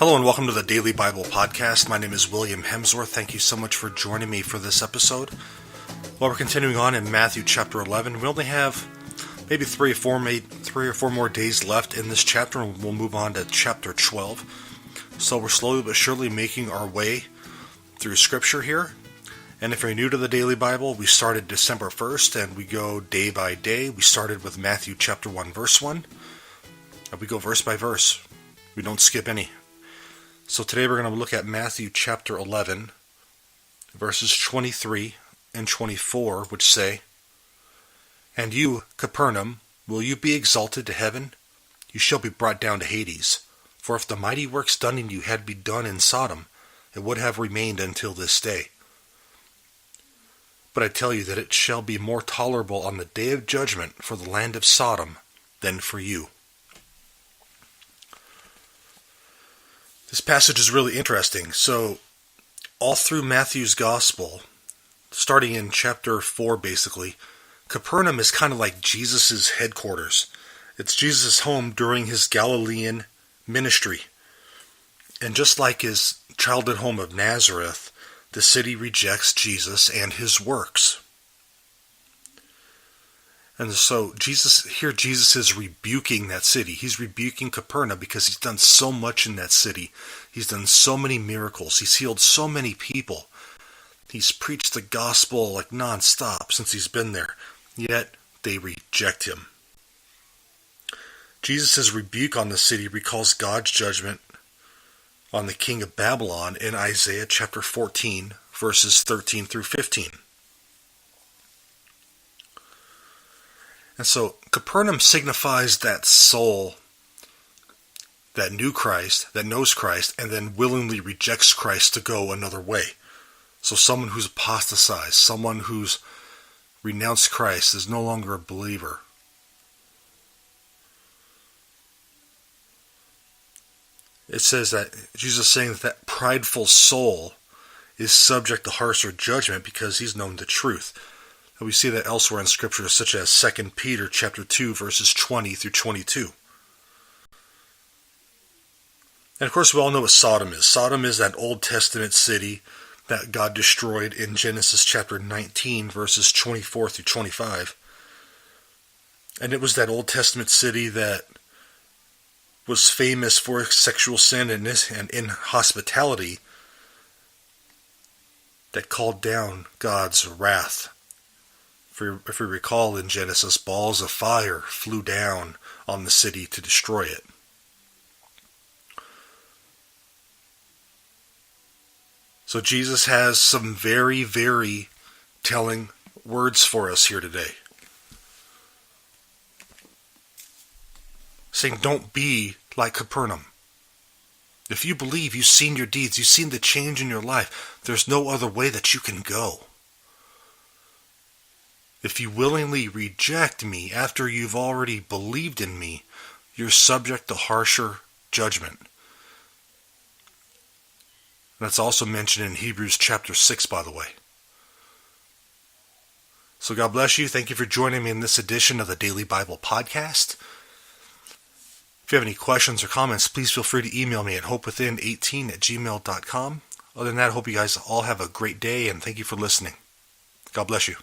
Hello and welcome to the Daily Bible Podcast. My name is William Hemsworth. Thank you so much for joining me for this episode. Well, we're continuing on in Matthew chapter 11. We only have maybe three or four more days left in this chapter, and we'll move on to chapter 12. So we're slowly but surely making our way through Scripture here. And if you're new to the Daily Bible, we started December 1st, and we go day by day. We started with Matthew chapter 1, verse 1, and we go verse by verse. We don't skip any. So today we're going to look at Matthew chapter 11, verses 23 and 24, which say, "And you, Capernaum, will you be exalted to heaven? You shall be brought down to Hades. For if the mighty works done in you had been done in Sodom, it would have remained until this day. But I tell you that it shall be more tolerable on the day of judgment for the land of Sodom than for you." This passage is really interesting. So, all through Matthew's Gospel, starting in chapter 4 basically, Capernaum is kind of like Jesus' headquarters. It's Jesus' home during his Galilean ministry. And just like his childhood home of Nazareth, the city rejects Jesus and his works. And so Jesus is rebuking that city. He's rebuking Capernaum because he's done so much in that city. He's done so many miracles. He's healed so many people. He's preached the gospel like nonstop since he's been there. Yet they reject him. Jesus' rebuke on the city recalls God's judgment on the king of Babylon in Isaiah chapter 14, verses 13 through 15. And so Capernaum signifies that soul that knew Christ, that knows Christ, and then willingly rejects Christ to go another way. So someone who's apostatized, someone who's renounced Christ, is no longer a believer. It says that Jesus is saying that prideful soul is subject to harsher judgment because he's known the truth. And we see that elsewhere in Scripture, such as 2 Peter chapter 2, verses 20 through 22. And of course, we all know what Sodom is. Sodom is that Old Testament city that God destroyed in Genesis chapter 19, verses 24 through 25. And it was that Old Testament city that was famous for sexual sin and inhospitality that called down God's wrath. If we recall in Genesis, balls of fire flew down on the city to destroy it. So Jesus has some very, very telling words for us here today. Saying, don't be like Capernaum. If you believe, you've seen your deeds, you've seen the change in your life, there's no other way that you can go. If you willingly reject me after you've already believed in me, you're subject to harsher judgment. That's also mentioned in Hebrews chapter 6, by the way. So God bless you. Thank you for joining me in this edition of the Daily Bible Podcast. If you have any questions or comments, please feel free to email me at hopewithin18@gmail.com. Other than that, I hope you guys all have a great day, and thank you for listening. God bless you.